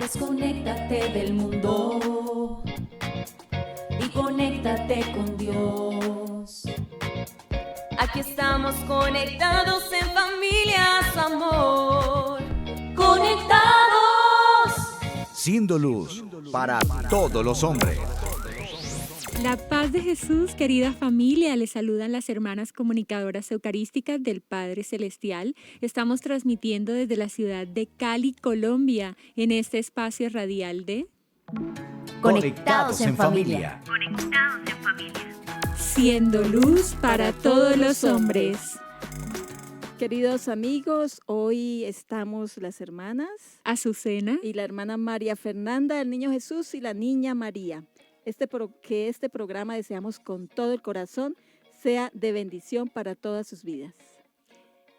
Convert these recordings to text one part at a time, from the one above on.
Desconéctate del mundo y conéctate con Dios. Aquí estamos conectados en familia, su amor. Conectados. Siendo luz para todos los hombres. La paz de Jesús, querida familia, les saludan las hermanas comunicadoras eucarísticas del Padre Celestial. Estamos transmitiendo desde la ciudad de Cali, Colombia, en este espacio radial de Conectados en familia. Siendo luz para todos los hombres. Queridos amigos, hoy estamos las hermanas Azucena y la hermana María Fernanda, el niño Jesús y la niña María. Que este programa deseamos con todo el corazón sea de bendición para todas sus vidas.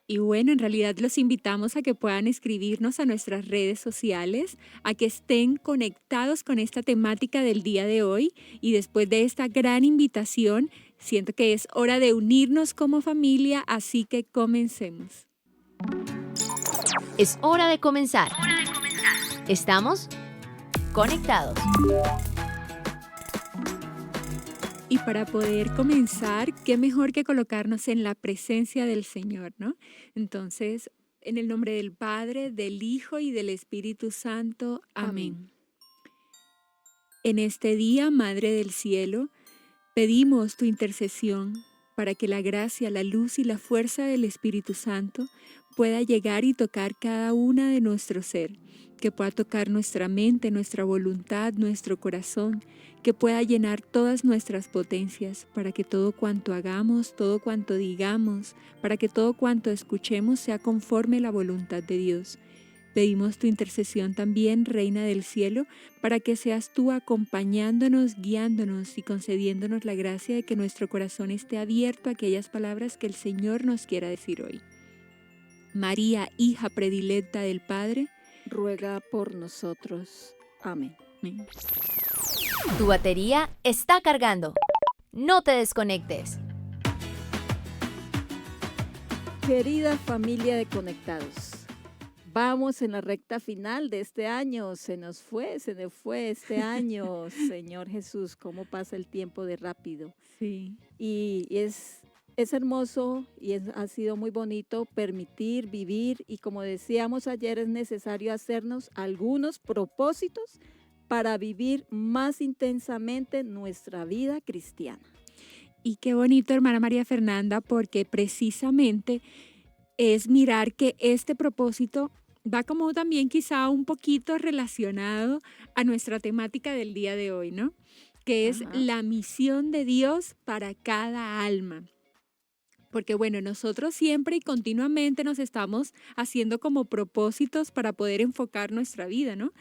Y bueno, en realidad los invitamos a que puedan escribirnos a nuestras redes sociales, a que estén conectados con esta temática del día de hoy. Y después de esta gran invitación, siento que es hora de unirnos como familia, así que comencemos. Es hora de comenzar. Estamos conectados. Y para poder comenzar, qué mejor que colocarnos en la presencia del Señor, ¿no? Entonces, en el nombre del Padre, del Hijo y del Espíritu Santo. Amén. En este día, Madre del Cielo, pedimos tu intercesión para que la gracia, la luz y la fuerza del Espíritu Santo pueda llegar y tocar cada una de nuestro ser, que pueda tocar nuestra mente, nuestra voluntad, nuestro corazón, que pueda llenar todas nuestras potencias, para que todo cuanto hagamos, todo cuanto digamos, para que todo cuanto escuchemos sea conforme a la voluntad de Dios. Pedimos tu intercesión también, Reina del Cielo, para que seas tú acompañándonos, guiándonos y concediéndonos la gracia de que nuestro corazón esté abierto a aquellas palabras que el Señor nos quiera decir hoy. María, hija predilecta del Padre, Ruega por nosotros. Amén. amén. Tu batería está cargando. No te desconectes. Querida familia de Conectados, vamos en la recta final de este año. Se nos fue este año. Señor Jesús, cómo pasa el tiempo de rápido. Sí. Y es hermoso y ha sido muy bonito permitir vivir, y como decíamos ayer, es necesario hacernos algunos propósitos para vivir más intensamente nuestra vida cristiana. Y qué bonito, hermana María Fernanda, porque precisamente es mirar que este propósito va como también quizá un poquito relacionado a nuestra temática del día de hoy, ¿no? Que es la misión de Dios para cada alma. Porque bueno, nosotros siempre y continuamente nos estamos haciendo como propósitos para poder enfocar nuestra vida, ¿no?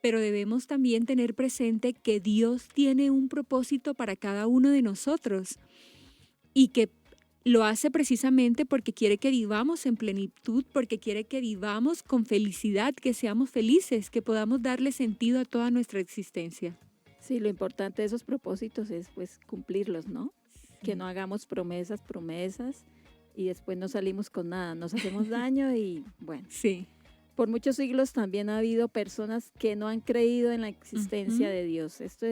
Pero debemos también tener presente que Dios tiene un propósito para cada uno de nosotros y que lo hace precisamente porque quiere que vivamos en plenitud, porque quiere que vivamos con felicidad, que seamos felices, que podamos darle sentido a toda nuestra existencia. Sí, lo importante de esos propósitos es pues cumplirlos, ¿no? Que no hagamos promesas y después no salimos con nada, nos hacemos daño y bueno. Sí. Por muchos siglos también ha habido personas que no han creído en la existencia de Dios. Esto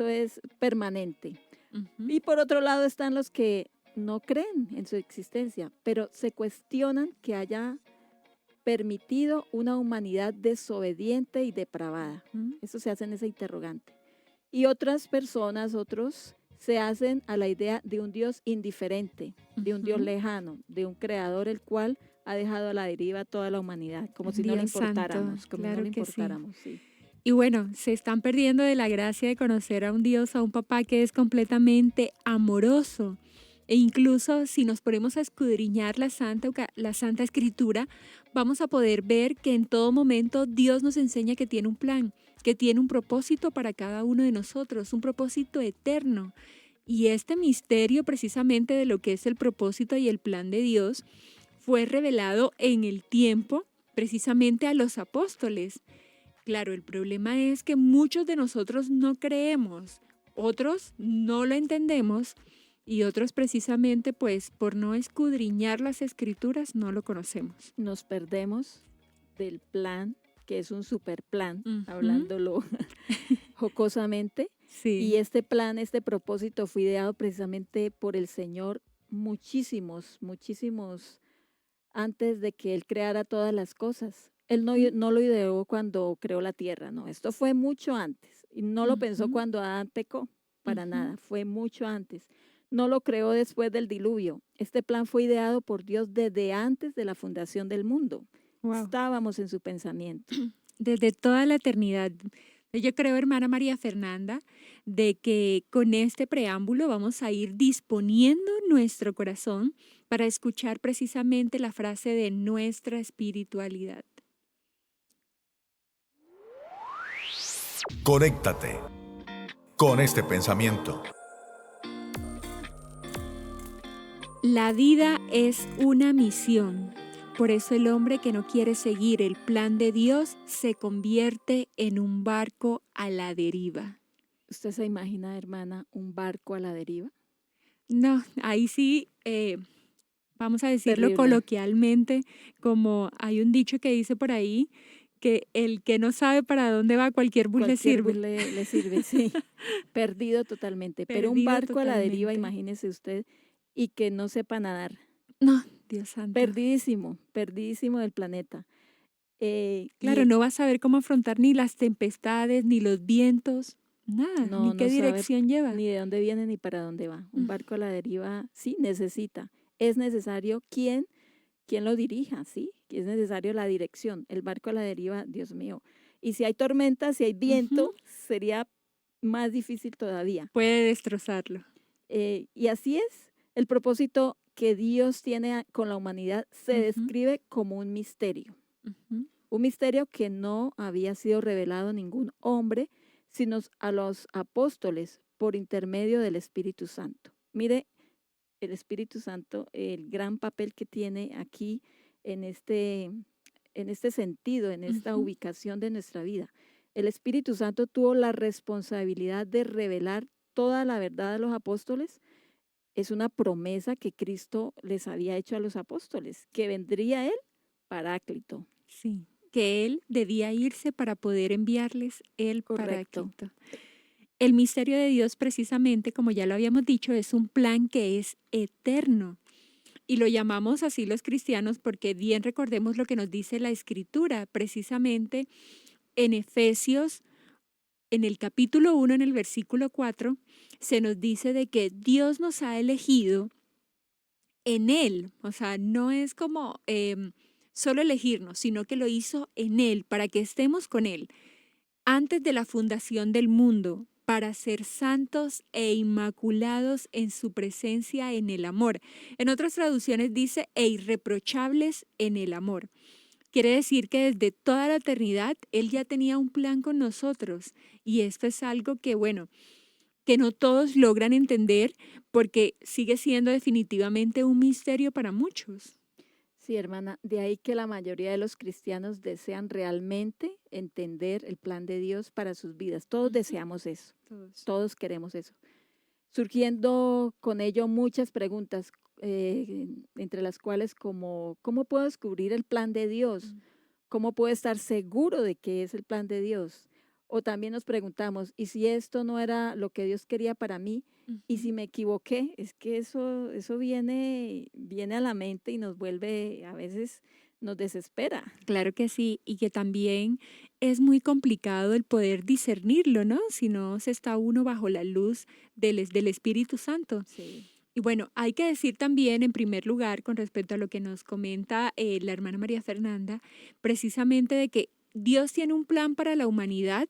es permanente. Y por otro lado están los que no creen en su existencia, pero se cuestionan que haya permitido una humanidad desobediente y depravada. Eso se hace en esa interrogante. Y otras personas, otros, se hacen a la idea de un Dios indiferente, de un Dios lejano, de un creador el cual ha dejado a la deriva a toda la humanidad, como si no le importáramos, sí. Y bueno, se están perdiendo de la gracia de conocer a un Dios, a un papá que es completamente amoroso. E incluso si nos ponemos a escudriñar la Santa Escritura, vamos a poder ver que en todo momento Dios nos enseña que tiene un plan, que tiene un propósito para cada uno de nosotros, un propósito eterno. Y este misterio precisamente de lo que es el propósito y el plan de Dios fue revelado en el tiempo precisamente a los apóstoles. Claro, el problema es que muchos de nosotros no creemos, otros no lo entendemos y otros precisamente pues por no escudriñar las Escrituras no lo conocemos. Nos perdemos del plan que es un super plan, Ujú. hablándolo jocosamente. Sí. Y este plan, este propósito fue ideado precisamente por el Señor muchísimos antes de que Él creara todas las cosas. Él no lo ideó cuando creó la tierra, no, esto fue mucho antes. Y no lo pensó Ujú. cuando Adán pecó, para Ujú. nada, fue mucho antes. No lo creó después del diluvio. Este plan fue ideado por Dios desde antes de la fundación del mundo. Wow. Estábamos en su pensamiento. Desde toda la eternidad. Yo creo, hermana María Fernanda, de que con este preámbulo vamos a ir disponiendo nuestro corazón para escuchar precisamente la frase de nuestra espiritualidad. Conéctate con este pensamiento. La vida es una misión. Por eso el hombre que no quiere seguir el plan de Dios se convierte en un barco a la deriva. ¿Usted se imagina, hermana, un barco a la deriva? No, ahí sí, vamos a decirlo Terrible. coloquialmente, como hay un dicho que dice por ahí, que el que no sabe para dónde va, cualquier bus le Cualquier bus sirve. le sirve, sí. Perdido totalmente. Pero un Perdido barco a la deriva, totalmente. imagínese usted, y que no sepa nadar. No, Dios santo. Perdidísimo del planeta. Claro, no va a saber cómo afrontar ni las tempestades, ni los vientos, nada, ni qué no sabe dirección lleva. ni de dónde viene ni para dónde va. Un Mm. barco a la deriva, sí, necesita. Es necesario quien lo dirija, ¿sí? Es necesario la dirección. El barco a la deriva, Dios mío. Y si hay tormenta, si hay viento, sería más difícil todavía. Puede destrozarlo. Y así es. El propósito que Dios tiene con la humanidad se Ujú. describe como un misterio. Ujú. Un misterio que no había sido revelado a ningún hombre, sino a los apóstoles por intermedio del Espíritu Santo. Mire, el Espíritu Santo, el gran papel que tiene aquí en este sentido, en esta Ujú. ubicación de nuestra vida. El Espíritu Santo tuvo la responsabilidad de revelar toda la verdad a los apóstoles. Es una promesa que Cristo les había hecho a los apóstoles, que vendría Él, Paráclito. Sí, que él debía irse para poder enviarles el Correcto. Paráclito. El misterio de Dios, precisamente, como ya lo habíamos dicho, es un plan que es eterno. Y lo llamamos así los cristianos porque bien recordemos lo que nos dice la Escritura, precisamente en Efesios, en el capítulo 1, en el versículo 4, se nos dice de que Dios nos ha elegido en Él. O sea, no es como solo elegirnos, sino que lo hizo en Él, para que estemos con Él antes de la fundación del mundo, para ser santos e inmaculados en su presencia en el amor. En otras traducciones dice, e irreprochables en el amor. Quiere decir que desde toda la eternidad Él ya tenía un plan con nosotros. Y esto es algo que, bueno, que no todos logran entender porque sigue siendo definitivamente un misterio para muchos. Sí, hermana, de ahí que la mayoría de los cristianos desean realmente entender el plan de Dios para sus vidas. Todos deseamos eso, todos queremos eso. Surgiendo con ello muchas preguntas, entre las cuales como, ¿cómo puedo descubrir el plan de Dios? ¿Cómo puedo estar seguro de que es el plan de Dios? O también nos preguntamos, ¿y si esto no era lo que Dios quería para mí? ¿Y si me equivoqué? Es que eso viene a la mente y nos vuelve, a veces nos desespera. Claro que sí, y que también es muy complicado el poder discernirlo, ¿no? Si no se está uno bajo la luz del Espíritu Santo. Sí. Y bueno, hay que decir también, en primer lugar, con respecto a lo que nos comenta la hermana María Fernanda, precisamente de que Dios tiene un plan para la humanidad.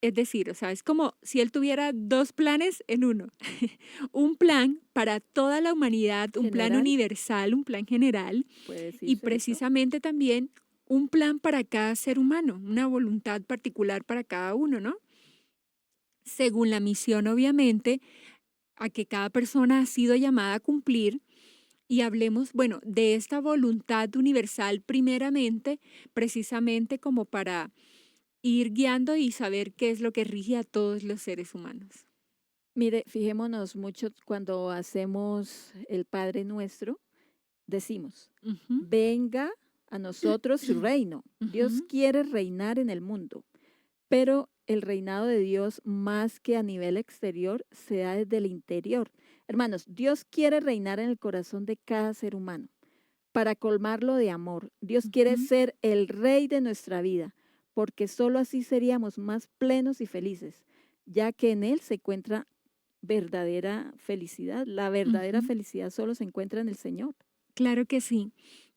Es decir, o sea, es como si Él tuviera dos planes en uno. Un plan para toda la humanidad, un plan ¿General? universal, un plan general, Puede decirse y eso. precisamente también un plan para cada ser humano, una voluntad particular para cada uno, ¿no? Según la misión, obviamente, a que cada persona ha sido llamada a cumplir. Y hablemos, bueno, de esta voluntad universal primeramente, precisamente como para ir guiando y saber qué es lo que rige a todos los seres humanos. Mire, fijémonos mucho cuando hacemos el Padre Nuestro, decimos, Ujú. venga a nosotros su reino. Dios Ujú. quiere reinar en el mundo, pero el reinado de Dios, más que a nivel exterior, se da desde el interior. Hermanos, Dios quiere reinar en el corazón de cada ser humano para colmarlo de amor. Dios quiere Ujú. ser el rey de nuestra vida, porque solo así seríamos más plenos y felices, ya que en Él se encuentra verdadera felicidad. La verdadera Ujú. felicidad solo se encuentra en el Señor. Claro que sí.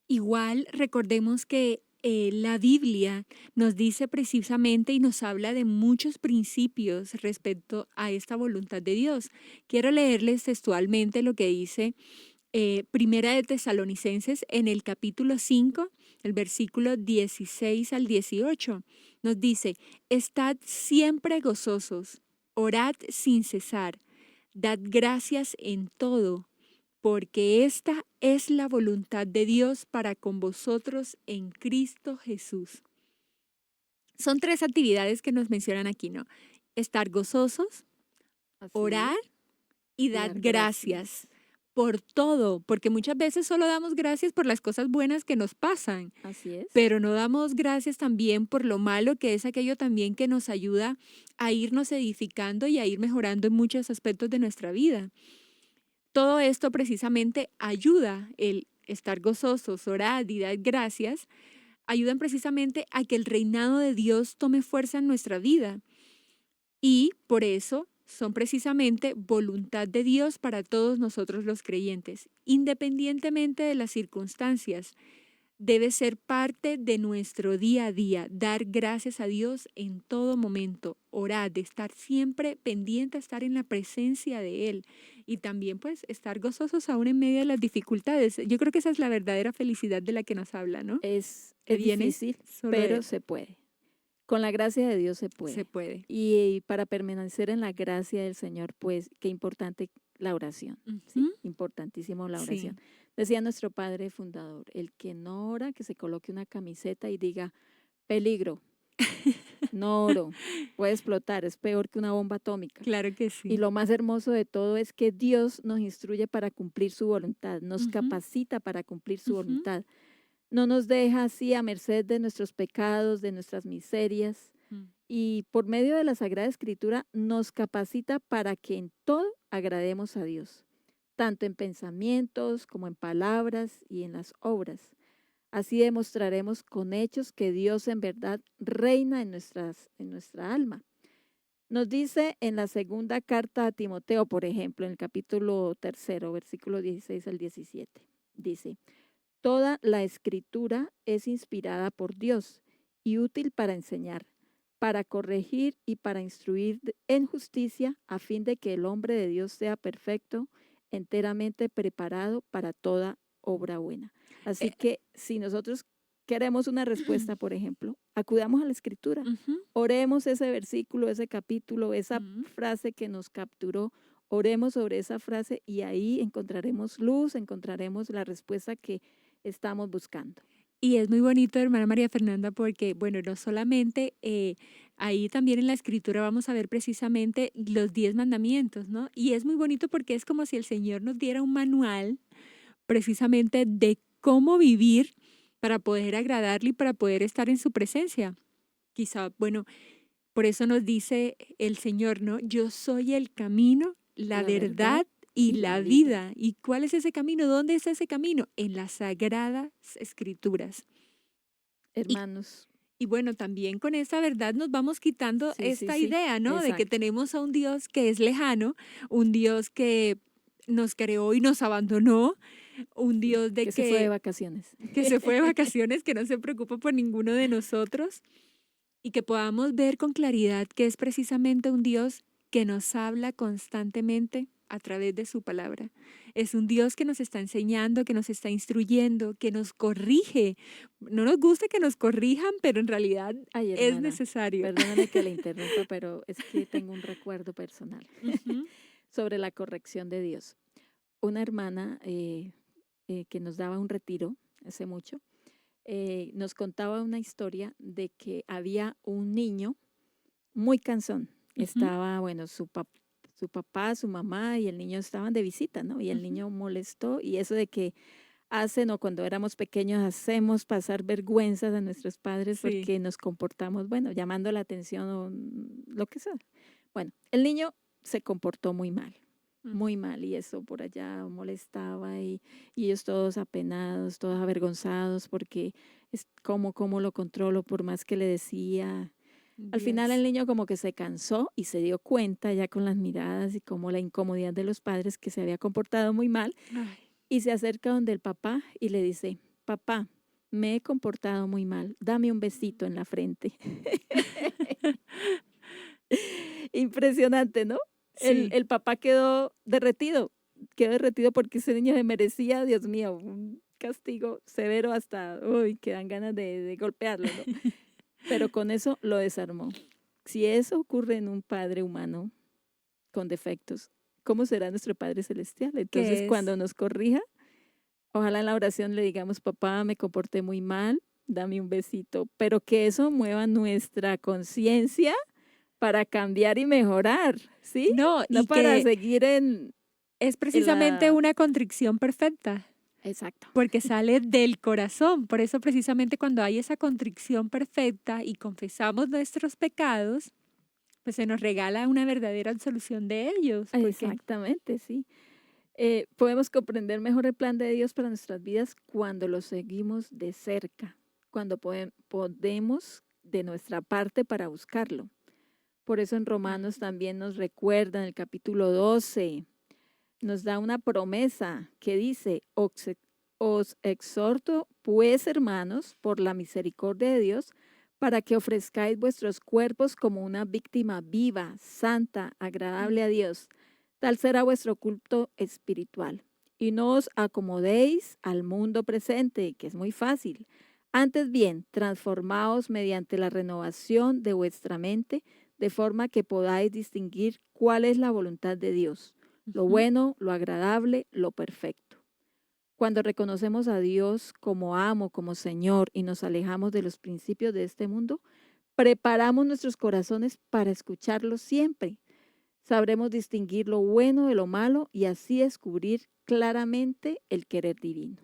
Igual recordemos que la Biblia nos dice precisamente y nos habla de muchos principios respecto a esta voluntad de Dios. Quiero leerles textualmente lo que dice Primera de Tesalonicenses en el capítulo 5, el versículo 16 al 18. Nos dice, estad siempre gozosos, orad sin cesar, dad gracias en todo, porque esta es la voluntad de Dios para con vosotros en Cristo Jesús. Son tres actividades que nos mencionan aquí, ¿no? Estar gozosos, Así orar es. y Y dar dar gracias gracias. por todo, porque muchas veces solo damos gracias por las cosas buenas que nos pasan, Así es. pero no damos gracias también por lo malo que es aquello también que nos ayuda a irnos edificando y a ir mejorando en muchos aspectos de nuestra vida. Todo esto precisamente ayuda, el estar gozosos, orar y dar gracias, ayudan precisamente a que el reinado de Dios tome fuerza en nuestra vida. Y por eso son precisamente voluntad de Dios para todos nosotros los creyentes, independientemente de las circunstancias. Debe ser parte de nuestro día a día, dar gracias a Dios en todo momento, orar, de estar siempre pendiente a estar en la presencia de Él y también pues estar gozosos aún en medio de las dificultades. Yo creo que esa es la verdadera felicidad de la que nos habla, ¿no? Que Es viene difícil, solo de pero Él. se puede. Con la gracia de Dios se Se puede. puede. Y para permanecer en la gracia del Señor, pues qué importante la oración, ¿sí? Ujú. Importantísimo la oración. Sí. Decía nuestro padre fundador, el que no ora, que se coloque una camiseta y diga, peligro, no oro, puede explotar, es peor que una bomba atómica. Claro que Y sí. lo más hermoso de todo es que Dios nos instruye para cumplir su voluntad, nos Ujú, capacita para cumplir su ujú, voluntad. No nos deja así a merced de nuestros pecados, de nuestras miserias. mm. Y por medio de la Sagrada Escritura nos capacita para que en todo agrademos a Dios, tanto en pensamientos como en palabras y en las obras. Así demostraremos con hechos que Dios en verdad reina en nuestra alma. Nos dice en la segunda carta a Timoteo, por ejemplo, en el capítulo 3, versículo 16 al 17, dice, toda la escritura es inspirada por Dios y útil para enseñar, para corregir y para instruir en justicia, a fin de que el hombre de Dios sea perfecto, enteramente preparado para toda obra buena. Así Eh, que si nosotros queremos una respuesta, por ejemplo, acudamos a la escritura, ujú, oremos ese versículo, ese capítulo, esa mm. frase que nos capturó. Oremos sobre esa frase y ahí encontraremos luz, encontraremos la respuesta que estamos buscando. Y es muy bonito, hermana María Fernanda, porque, bueno, no solamente ahí también en la escritura vamos a ver precisamente los 10 mandamientos, ¿no? Y es muy bonito porque es como si el Señor nos diera un manual precisamente de cómo vivir para poder agradarle y para poder estar en su presencia. Quizá, bueno, por eso nos dice el Señor, ¿no? Yo soy el camino, la La verdad verdad y y la la vida. vida. ¿Y cuál es ese camino? ¿Dónde está ese camino? En las sagradas escrituras. Y, Hermanos, y bueno, también con esa verdad nos vamos quitando sí, sí, esta sí, idea, ¿no? De que exacto. tenemos a un Dios que es lejano, un Dios que nos creó y nos abandonó, un Sí, Dios de que se fue de vacaciones. que se fue de vacaciones, que no se preocupa por ninguno de nosotros y que podamos ver con claridad que es precisamente un Dios que nos habla constantemente a través de su palabra. Es un Dios que nos está enseñando, que nos está instruyendo, que nos corrige. No nos gusta que nos corrijan, pero en realidad Ay, es hermana, necesario. perdóname que le interrumpa, pero es que tengo un recuerdo personal Ujú, sobre la corrección de Dios. Una hermana que nos daba un retiro hace mucho, nos contaba una historia de que había un niño muy cansón. ujú, Estaba, bueno, su papá, su mamá y el niño estaban de visita, ¿no? Y el ujú, niño molestó y eso de que hacen o cuando éramos pequeños hacemos pasar vergüenzas a nuestros padres Sí. porque nos comportamos, bueno, llamando la atención o lo que sea. Bueno, el niño se comportó muy mal, y eso por allá molestaba y ellos todos apenados, todos avergonzados porque es cómo lo controlo por más que le decía. Al final el Yes. niño como que se cansó y se dio cuenta ya con las miradas y como la incomodidad de los padres que se había comportado muy mal Ay, y se acerca donde el papá y le dice, papá, me he comportado muy mal, dame un besito en la frente. Impresionante, ¿no? sí. El papá quedó derretido porque ese niño se merecía, Dios mío, un castigo severo hasta, uy, que dan ganas de golpearlo, ¿no? Pero con eso lo desarmó. Si eso ocurre en un padre humano con defectos, ¿cómo será nuestro Padre Celestial? Entonces, ¿Qué es? cuando nos corrija, ojalá en la oración le digamos, papá, me comporté muy mal, dame un besito, pero que eso mueva nuestra conciencia para cambiar y mejorar, ¿sí? No, No y para que seguir es en precisamente la... una contrición perfecta, Exacto. porque sale del corazón. Por eso precisamente cuando hay esa contrición perfecta y confesamos nuestros pecados, pues se nos regala una verdadera absolución de ellos, porque Exactamente, sí. Podemos comprender mejor el plan de Dios para nuestras vidas cuando lo seguimos de cerca, cuando podemos de nuestra parte para buscarlo. Por eso en Romanos también nos recuerda en el capítulo 12, nos da una promesa que dice, os exhorto pues hermanos por la misericordia de Dios para que ofrezcáis vuestros cuerpos como una víctima viva, santa, agradable a Dios. Tal será vuestro culto espiritual. Y no os acomodéis al mundo presente, que es muy fácil. Antes bien, transformaos mediante la renovación de vuestra mente, de forma que podáis distinguir cuál es la voluntad de Dios, lo ujú, bueno, lo agradable, lo perfecto. Cuando reconocemos a Dios como amo, como Señor y nos alejamos de los principios de este mundo, preparamos nuestros corazones para escucharlo siempre. Sabremos distinguir lo bueno de lo malo y así descubrir claramente el querer divino.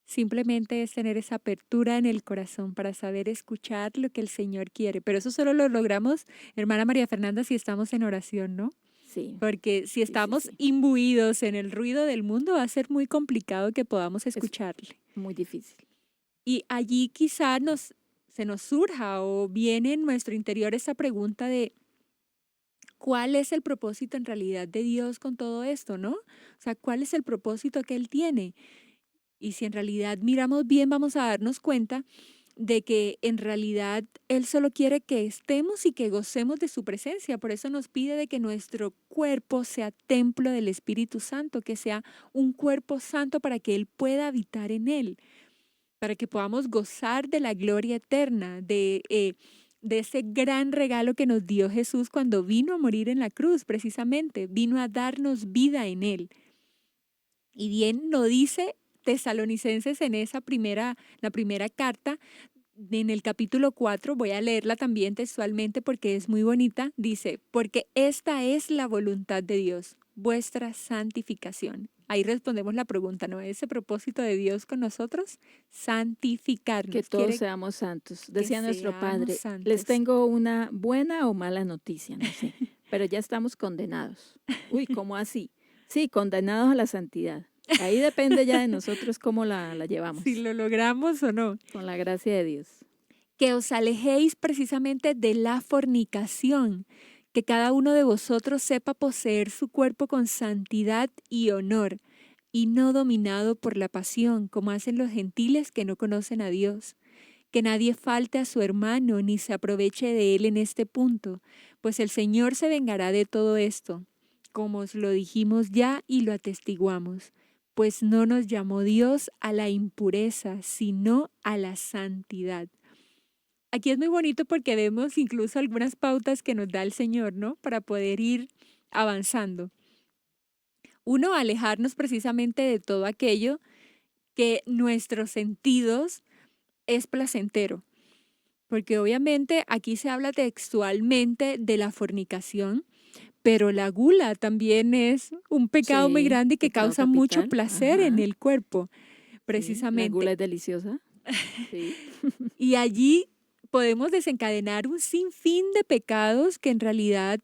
simplemente es tener esa apertura en el corazón para saber escuchar lo que el Señor quiere. Pero eso solo lo logramos, hermana María Fernanda, si estamos en oración, ¿no? Sí, Porque si sí, sí, estamos sí. imbuidos en el ruido del mundo, va a ser muy complicado que podamos Es escucharle. muy difícil. Y allí quizá se nos surja o viene en nuestro interior esa pregunta de ¿cuál es el propósito en realidad de Dios con todo esto, no? O sea, ¿cuál es el propósito que Él tiene? Y si en realidad miramos bien, vamos a darnos cuenta de que en realidad Él solo quiere que estemos y que gocemos de su presencia. Por eso nos pide de que nuestro cuerpo sea templo del Espíritu Santo, que sea un cuerpo santo para que Él pueda habitar en él, para que podamos gozar de la gloria eterna, de ese gran regalo que nos dio Jesús cuando vino a morir en la cruz, precisamente, vino a darnos vida en Él. Y bien lo dice Tesalonicenses en la primera carta, en el capítulo 4, voy a leerla también textualmente porque es muy bonita, dice, porque esta es la voluntad de Dios, vuestra santificación. Ahí respondemos la pregunta, ¿no? ¿Ese propósito de Dios con nosotros? Santificarnos. Que todos Quiere seamos santos. que Decía nuestro seamos Padre, les santos. tengo una buena o mala noticia, no sé, pero ya estamos condenados. Uy, ¿cómo así? Sí, condenados a la santidad. Ahí depende ya de nosotros cómo la llevamos, Si lo logramos o no. con la gracia de Dios. Que os alejéis precisamente de la fornicación, que cada uno de vosotros sepa poseer su cuerpo con santidad y honor, y no dominado por la pasión, como hacen los gentiles que no conocen a Dios. Que nadie falte a su hermano, ni se aproveche de él en este punto, pues el Señor se vengará de todo esto, como os lo dijimos ya y lo atestiguamos, pues no nos llamó Dios a la impureza, sino a la santidad. Aquí es muy bonito porque vemos incluso algunas pautas que nos da el Señor, ¿no? Para poder ir avanzando. Uno, alejarnos precisamente de todo aquello que nuestros sentidos es placentero. Porque obviamente aquí se habla textualmente de la fornicación, pero la gula también es un pecado muy Sí, grande que pecado causa mucho capital. placer en Ajá. el cuerpo. precisamente. La gula es deliciosa. Sí. Y allí podemos desencadenar un sinfín de pecados que en realidad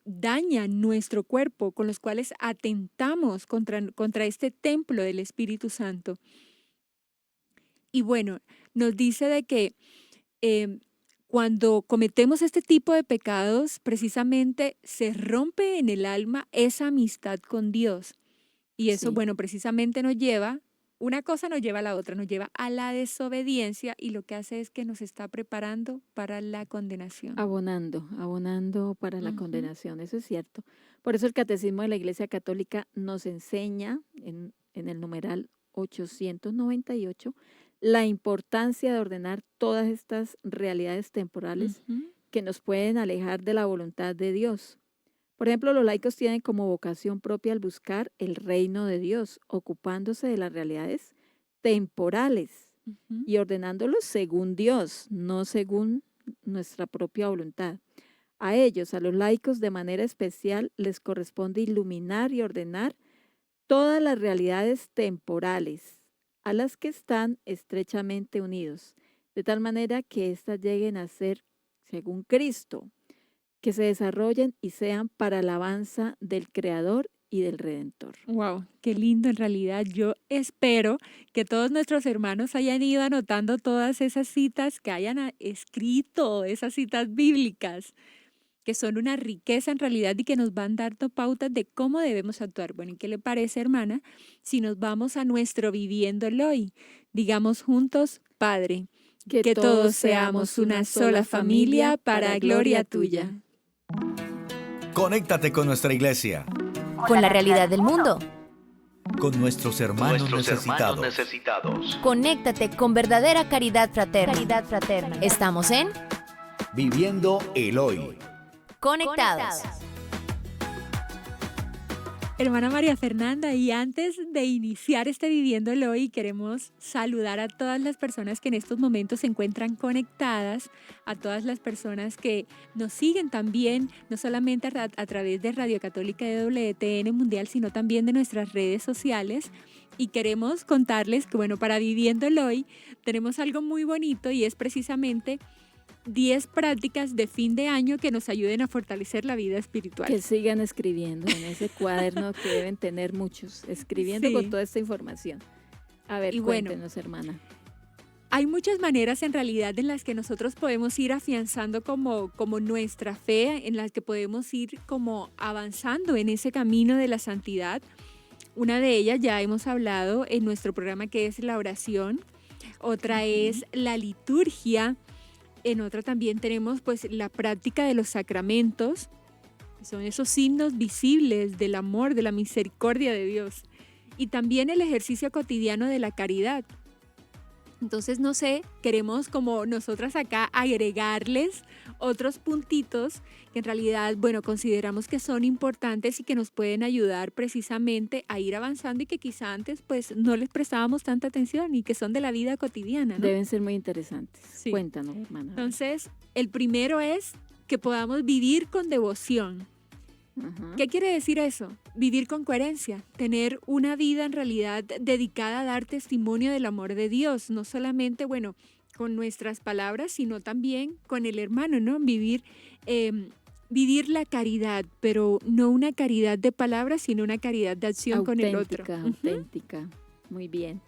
dañan nuestro cuerpo, con los cuales atentamos contra este templo del Espíritu Santo. Y bueno, nos dice de que cuando cometemos este tipo de pecados, precisamente se rompe en el alma esa amistad con Dios. Y eso, Sí. bueno, precisamente nos lleva, una cosa nos lleva a la otra, nos lleva a la desobediencia y lo que hace es que nos está preparando para la condenación. Abonando para la Ujú. condenación, eso es cierto. Por eso el Catecismo de la Iglesia Católica nos enseña en el numeral 898 la importancia de ordenar todas estas realidades temporales Ujú. que nos pueden alejar de la voluntad de Dios. Por ejemplo, los laicos tienen como vocación propia el buscar el reino de Dios, ocupándose de las realidades temporales Ujú. y ordenándolos según Dios, no según nuestra propia voluntad. A ellos, a los laicos, de manera especial, les corresponde iluminar y ordenar todas las realidades temporales a las que están estrechamente unidos, de tal manera que éstas lleguen a ser según Cristo, que se desarrollen y sean para alabanza del Creador y del Redentor. Wow, qué lindo en realidad. Yo espero que todos nuestros hermanos hayan ido anotando todas esas citas que hayan escrito, esas citas bíblicas, que son una riqueza en realidad y que nos van dando pautas de cómo debemos actuar. Bueno, ¿y qué le parece, hermana, si nos vamos a nuestro viviéndolo hoy? Digamos juntos, Padre, que todos seamos una sola familia para gloria tuya. Conéctate con nuestra iglesia, Con la realidad del mundo. con nuestros hermanos necesitados. Conéctate con verdadera caridad fraterna. Estamos en Viviendo el hoy. Conectados. Hermana María Fernanda, y antes de iniciar este Viviéndolo Hoy, queremos saludar a todas las personas que en estos momentos se encuentran conectadas, a todas las personas que nos siguen también, no solamente a través de Radio Católica de WTN Mundial, sino también de nuestras redes sociales. Y queremos contarles que, bueno, para Viviéndolo Hoy tenemos algo muy bonito y es precisamente 10 prácticas de fin de año que nos ayuden a fortalecer la vida espiritual. Que sigan escribiendo en ese cuaderno que deben tener muchos, escribiendo Sí. con toda esta información. A ver, Y bueno, cuéntenos, hermana. hay muchas maneras en realidad en las que nosotros podemos ir afianzando como nuestra fe, en las que podemos ir como avanzando en ese camino de la santidad. Una de ellas ya hemos hablado en nuestro programa, que es la oración. Otra es la liturgia. En otra también tenemos pues la práctica de los sacramentos, que son esos signos visibles del amor, de la misericordia de Dios. Y también el ejercicio cotidiano de la caridad. Entonces, no sé, queremos como nosotras acá agregarles otros puntitos que en realidad, bueno, consideramos que son importantes y que nos pueden ayudar precisamente a ir avanzando y que quizá antes pues no les prestábamos tanta atención y que son de la vida cotidiana, ¿no? Deben ser muy interesantes. Sí. Cuéntanos, hermana. Entonces, el primero es que podamos vivir con devoción. Ajá. ¿Qué quiere decir eso? Vivir con coherencia, tener una vida en realidad dedicada a dar testimonio del amor de Dios, no solamente, bueno, con nuestras palabras, sino también con el hermano, ¿no? Vivir la caridad, pero no una caridad de palabras, sino una caridad de acción con el otro. Auténtica. Muy bien.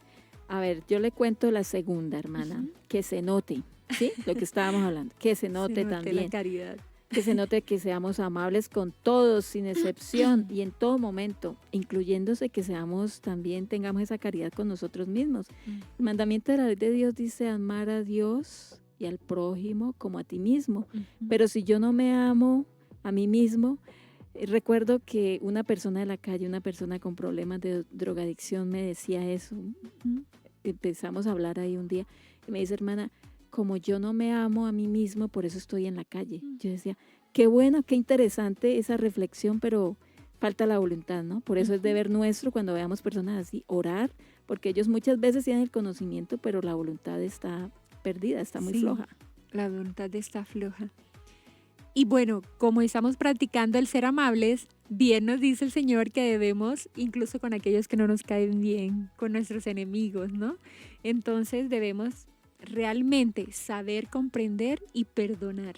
A ver, yo le cuento la segunda, hermana. Ujú. Que se note, ¿sí? Lo que estábamos hablando. Que se Se note note también. la caridad. Que se note que seamos amables con todos, sin excepción y en todo momento, incluyéndose que seamos también, tengamos esa caridad con nosotros mismos. El mandamiento de la ley de Dios dice amar a Dios y al prójimo como a ti mismo. Pero si yo no me amo a mí mismo, recuerdo que una persona de la calle, una persona con problemas de drogadicción me decía eso. Empezamos a hablar ahí un día y me dice, hermana, como yo no me amo a mí mismo, por eso estoy en la calle. Yo decía, qué bueno, qué interesante esa reflexión, pero falta la voluntad, ¿no? Por eso es deber nuestro cuando veamos personas así, orar, porque ellos muchas veces tienen el conocimiento, pero la voluntad está perdida, está muy Sí. floja. La voluntad está floja. Y bueno, como estamos practicando el ser amables, bien nos dice el Señor que debemos, incluso con aquellos que no nos caen bien, con nuestros enemigos, ¿no? Entonces debemos realmente saber comprender y perdonar.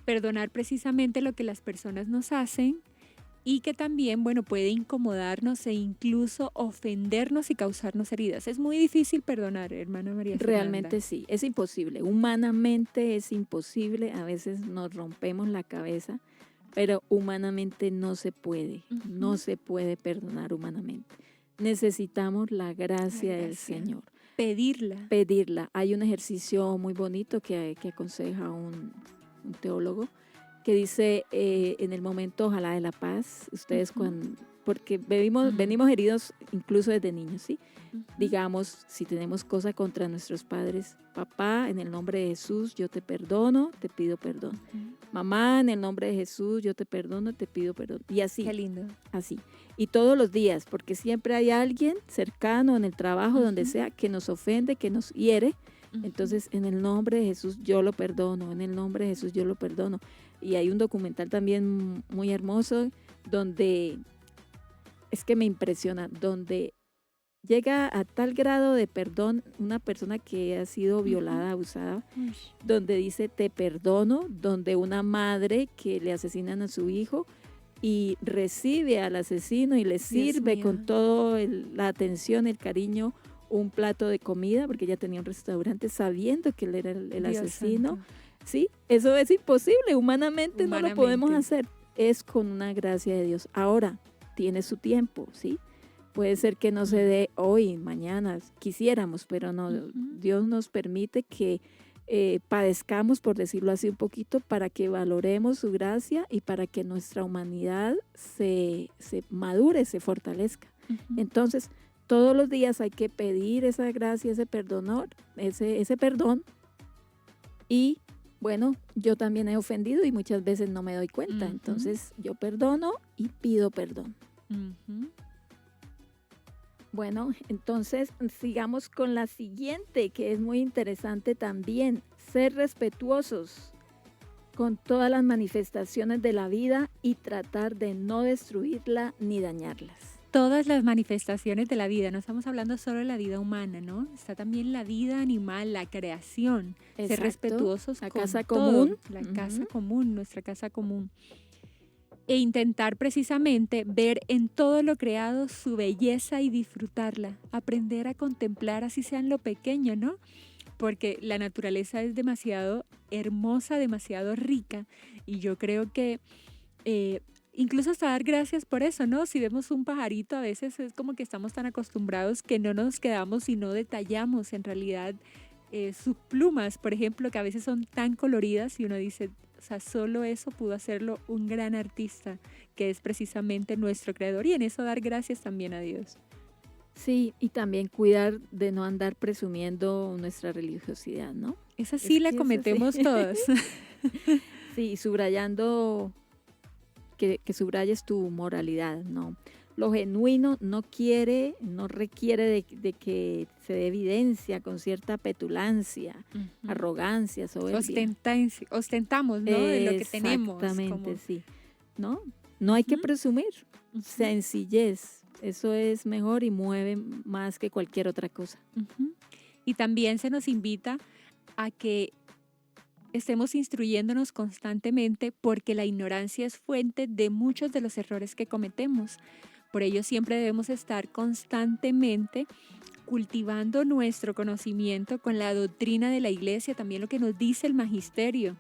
Perdonar precisamente lo que las personas nos hacen y que también, bueno, puede incomodarnos e incluso ofendernos y causarnos heridas. Es muy difícil perdonar, hermana María Fernanda. Realmente sí, es imposible. Humanamente es imposible. A veces nos rompemos la cabeza, pero humanamente no se puede. No se puede perdonar humanamente. Necesitamos la gracia del Señor. Pedirla. Hay un ejercicio muy bonito que aconseja un teólogo que dice en el momento, ojalá, de la paz, ustedes porque venimos heridos incluso desde niños, ¿sí? Digamos, si tenemos cosa contra nuestros padres, papá, en el nombre de Jesús, yo te perdono, te pido perdón. Mamá, en el nombre de Jesús, yo te perdono, te pido perdón. Y así. Qué lindo. Así. Y todos los días, porque siempre hay alguien cercano en el trabajo, donde sea, que nos ofende, que nos hiere. Entonces, en el nombre de Jesús, yo lo perdono. En el nombre de Jesús, yo lo perdono. Y hay un documental también muy hermoso donde, es que me impresiona, donde llega a tal grado de perdón una persona que ha sido violada, abusada, donde dice te perdono, donde una madre que le asesinan a su hijo y recibe al asesino y le sirve con toda la atención, el cariño, un plato de comida, porque ella tenía un restaurante sabiendo que él era el asesino. Santo. Sí, eso es imposible, humanamente no lo podemos hacer, es con una gracia de Dios. Ahora, tiene su tiempo, ¿sí? Puede ser que no se dé hoy, mañana, quisiéramos, pero no, Dios nos permite que padezcamos, por decirlo así un poquito, para que valoremos su gracia y para que nuestra humanidad se madure, se fortalezca. Entonces, todos los días hay que pedir esa gracia, ese perdón, y bueno, yo también he ofendido y muchas veces no me doy cuenta. Entonces, yo perdono y pido perdón. Bueno, entonces sigamos con la siguiente, que es muy interesante también. Ser respetuosos con todas las manifestaciones de la vida y tratar de no destruirla ni dañarlas. Todas las manifestaciones de la vida, no estamos hablando solo de la vida humana, ¿no? Está también la vida animal, la creación. Exacto. Ser respetuosos la con casa todo, común. La casa común, nuestra casa común. E intentar precisamente ver en todo lo creado su belleza y disfrutarla. Aprender a contemplar, así sea en lo pequeño, ¿no? Porque la naturaleza es demasiado hermosa, demasiado rica. Y yo creo que incluso hasta dar gracias por eso, ¿no? Si vemos un pajarito, a veces es como que estamos tan acostumbrados que no nos quedamos y no detallamos en realidad sus plumas, por ejemplo, que a veces son tan coloridas y uno dice, o sea, solo eso pudo hacerlo un gran artista, que es precisamente nuestro creador, y en eso dar gracias también a Dios. Sí, y también cuidar de no andar presumiendo nuestra religiosidad, ¿no? Esa sí la cometemos todos. Sí, subrayando, que subrayes tu moralidad, ¿no? Lo genuino no requiere de que se dé evidencia con cierta petulancia, arrogancia, soberbia. Ostentamos, ¿no? De lo que tenemos. Exactamente, sí. No hay que presumir. Sencillez, eso es mejor y mueve más que cualquier otra cosa. Y también se nos invita a que estemos instruyéndonos constantemente, porque la ignorancia es fuente de muchos de los errores que cometemos. Por ello siempre debemos estar constantemente cultivando nuestro conocimiento con la doctrina de la iglesia, también lo que nos dice el magisterio.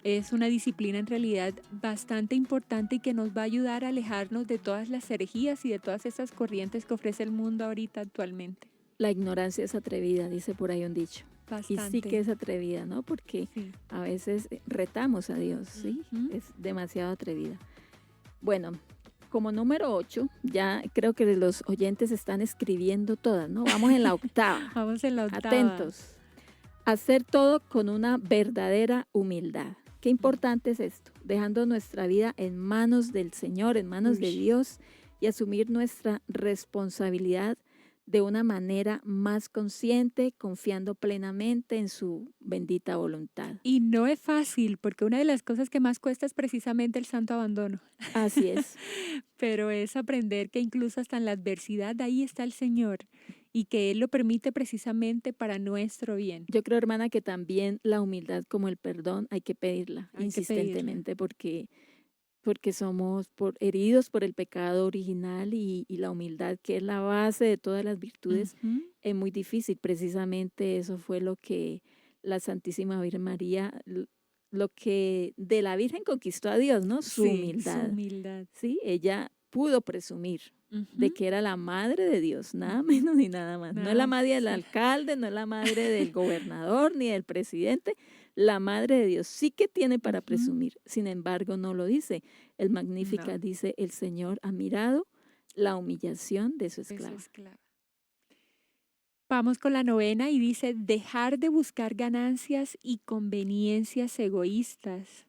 Es una disciplina en realidad bastante importante y que nos va a ayudar a alejarnos de todas las herejías y de todas esas corrientes que ofrece el mundo ahorita actualmente. La ignorancia es atrevida, dice por ahí un dicho. Bastante. Y sí que es atrevida, ¿no? Porque a veces retamos a Dios, ¿sí? Es demasiado atrevida. Bueno, como número 8, ya creo que los oyentes están escribiendo todas, ¿no? Vamos en la octava. Vamos en la octava. Atentos. Hacer todo con una verdadera humildad. Qué importante es esto, dejando nuestra vida en manos del Señor, en manos de Dios, y asumir nuestra responsabilidad de una manera más consciente, confiando plenamente en su bendita voluntad. Y no es fácil, porque una de las cosas que más cuesta es precisamente el santo abandono. Así es. Pero es aprender que incluso hasta en la adversidad ahí está el Señor y que Él lo permite precisamente para nuestro bien. Yo creo, hermana, que también la humildad como el perdón hay que pedirla Hay que insistentemente porque somos heridos por el pecado original y la humildad, que es la base de todas las virtudes, Ujú. es muy difícil. Precisamente eso fue lo que la Santísima Virgen María, lo que de la Virgen conquistó a Dios, ¿no? Su Sí, humildad. su humildad. Sí, ella pudo presumir de Ujú. que era la madre de Dios, nada menos ni nada más. No es la Nada, madre del sí. alcalde, no es la madre del gobernador ni del presidente, la madre de Dios sí que tiene para Ujú. presumir. Sin embargo, no lo dice. El Magníficat No. dice, el Señor ha mirado la humillación de su Eso esclava. es clave. Vamos con la novena y dice, dejar de buscar ganancias y conveniencias egoístas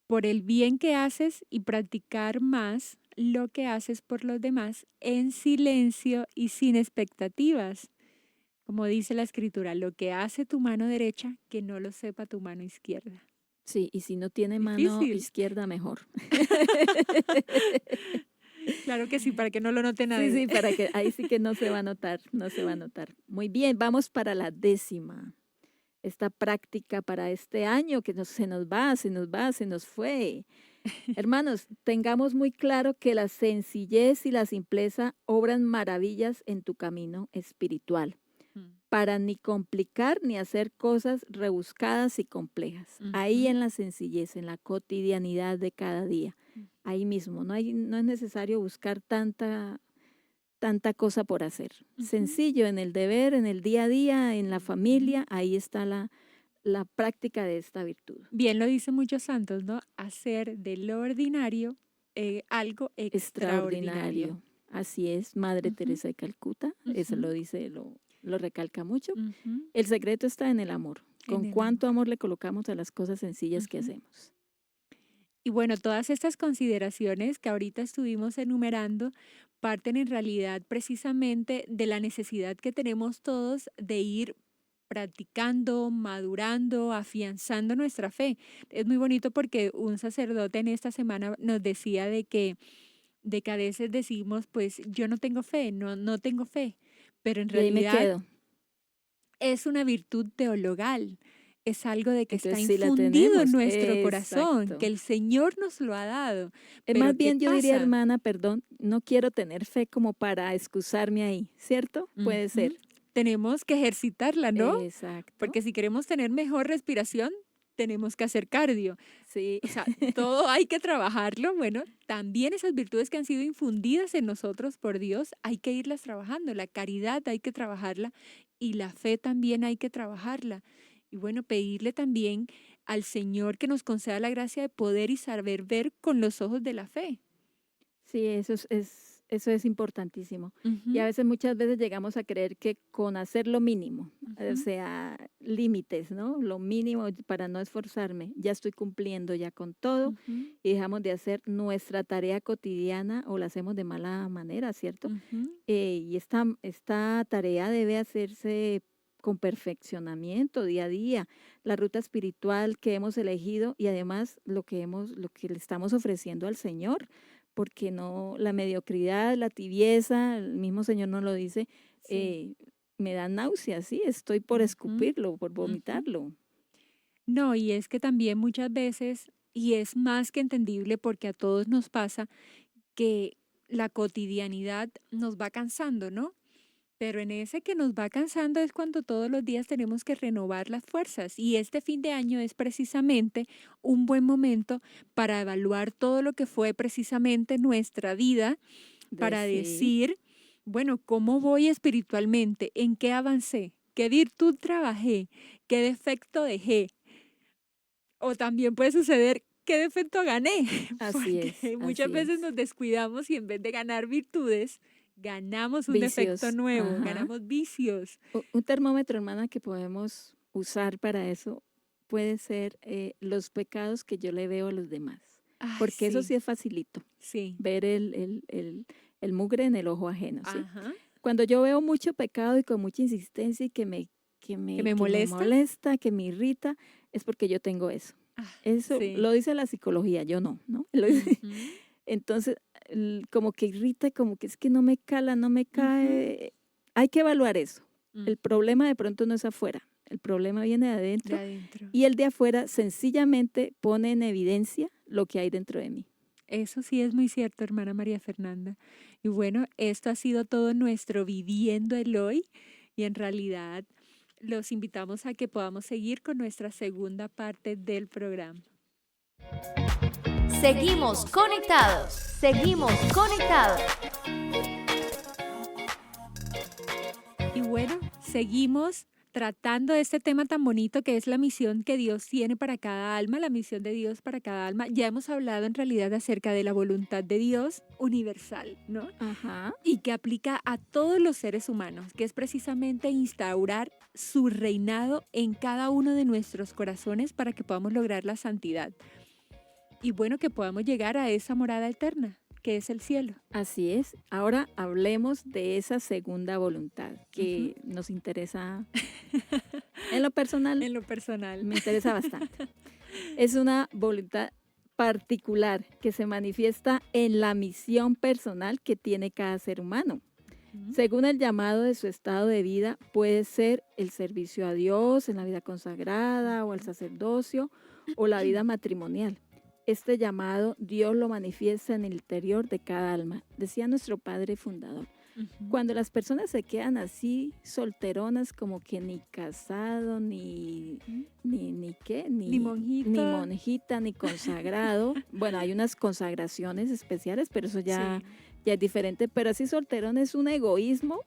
por el bien que haces y practicar más lo que haces por los demás en silencio y sin expectativas. Como dice la escritura, lo que hace tu mano derecha, que no lo sepa tu mano izquierda. Sí, y si no tiene mano Difícil. izquierda, mejor. Claro que sí, para que no lo note Sí, nadie. sí, para que ahí sí que no se va a notar, no se va a notar. Muy bien, vamos para la 10ª. Esta práctica para este año que se nos va, se nos fue. Hermanos, tengamos muy claro que la sencillez y la simpleza obran maravillas en tu camino espiritual, para ni complicar ni hacer cosas rebuscadas y complejas. Ahí Ujú. en la sencillez, en la cotidianidad de cada día, ahí mismo, no es necesario buscar tanta cosa por hacer. Ujú. Sencillo, en el deber, en el día a día, en la familia, ahí está la práctica de esta virtud. Bien lo dicen muchos santos, ¿no? Hacer de lo ordinario algo extraordinario. Extraordinario. Así es, Madre Ujú. Teresa de Calcuta, eso Ujú. lo dice, lo recalca mucho. Ujú. El secreto está en el amor. Con En el cuánto amor le colocamos a las cosas sencillas que Ujú. hacemos. Y bueno, todas estas consideraciones que ahorita estuvimos enumerando parten en realidad precisamente de la necesidad que tenemos todos de ir practicando, madurando, afianzando nuestra fe. Es muy bonito porque un sacerdote en esta semana nos decía de que a veces decimos, pues yo no tengo fe, no tengo fe, pero en Y ahí me realidad quedo. es una virtud teologal, es algo de que está Entonces sí la infundido en tenemos. nuestro corazón, que Exacto. el Señor nos lo ha dado. Más Pero ¿qué bien yo diría, pasa? hermana, perdón, no quiero tener fe como para excusarme ahí, ¿cierto? Puede ser. Ujú. Tenemos que ejercitarla, ¿no? Exacto. Porque si queremos tener mejor respiración, tenemos que hacer cardio. Sí. O sea, todo hay que trabajarlo. Bueno, también esas virtudes que han sido infundidas en nosotros por Dios, hay que irlas trabajando. La caridad hay que trabajarla y la fe también hay que trabajarla. Y bueno, pedirle también al Señor que nos conceda la gracia de poder y saber ver con los ojos de la fe. Sí, eso es importantísimo. Y a Ujú, veces, muchas veces llegamos a creer que con hacer lo mínimo, o ujú, sea, límites, ¿no? Lo mínimo para no esforzarme, ya estoy cumpliendo ya con todo ujú, y dejamos de hacer nuestra tarea cotidiana o la hacemos de mala manera, ¿cierto? ujú. Y esta tarea debe hacerse con perfeccionamiento día a día, la ruta espiritual que hemos elegido y además lo que le estamos ofreciendo al Señor, porque no, la mediocridad, la tibieza, el mismo Señor nos lo dice, Sí. me da náuseas, sí, estoy por Ujú, escupirlo, por ujú. vomitarlo. No, y es que también muchas veces, y es más que entendible porque a todos nos pasa, que la cotidianidad nos va cansando, ¿no? Pero en ese que nos va cansando es cuando todos los días tenemos que renovar las fuerzas. Y este fin de año es precisamente un buen momento para evaluar todo lo que fue precisamente nuestra vida, para Sí, decir, bueno, ¿cómo voy espiritualmente? ¿En qué avancé? ¿Qué virtud trabajé? ¿Qué defecto dejé? O también puede suceder, ¿qué defecto gané? así es, Porque muchas así veces es. nos descuidamos y en vez de ganar virtudes, ganamos un defecto Vicios, nuevo, ajá. ganamos vicios. Un termómetro, hermana, que podemos usar para eso puede ser los pecados que yo le veo a los demás. Ay, Porque eso sí, sí es facilito, sí. ver el mugre en el ojo ajeno, ¿sí? Ajá. Cuando yo veo mucho pecado y con mucha insistencia y que me molesta, que me irrita, es porque yo tengo eso. Eso sí. lo dice la psicología, yo no, ¿no? Lo dice. Ujú. Entonces, como que irrita, como que es que no me cala, no me cae. Hay que evaluar eso. El problema de pronto no es afuera, el problema viene de De adentro adentro. y el de afuera sencillamente pone en evidencia lo que hay dentro de mí. Eso sí es muy cierto, hermana María Fernanda. Y bueno, esto ha sido todo nuestro Viviendo el Hoy y en realidad los invitamos a que podamos seguir con nuestra segunda parte del programa. Seguimos conectados. Seguimos conectados. Y bueno, seguimos tratando de este tema tan bonito que es la misión que Dios tiene para cada alma, la misión de Dios para cada alma. Ya hemos hablado en realidad acerca de la voluntad de Dios universal, ¿no? Ajá. Y que aplica a todos los seres humanos, que es precisamente instaurar su reinado en cada uno de nuestros corazones para que podamos lograr la santidad. Y bueno, que podamos llegar a esa morada eterna, que es el cielo. Así es. Ahora hablemos de esa segunda voluntad que nos interesa en lo personal. En lo personal. Me interesa bastante. Es una voluntad particular que se manifiesta en la misión personal que tiene cada ser humano. Según el llamado de su estado de vida, puede ser el servicio a Dios en la vida consagrada o al sacerdocio o la vida matrimonial. Este llamado Dios lo manifiesta en el interior de cada alma, decía nuestro padre fundador. Cuando las personas se quedan así solteronas, como que ni casado, ni monjita, ni consagrado. Bueno, hay unas consagraciones especiales, pero eso ya es diferente. Pero así solterón es un egoísmo,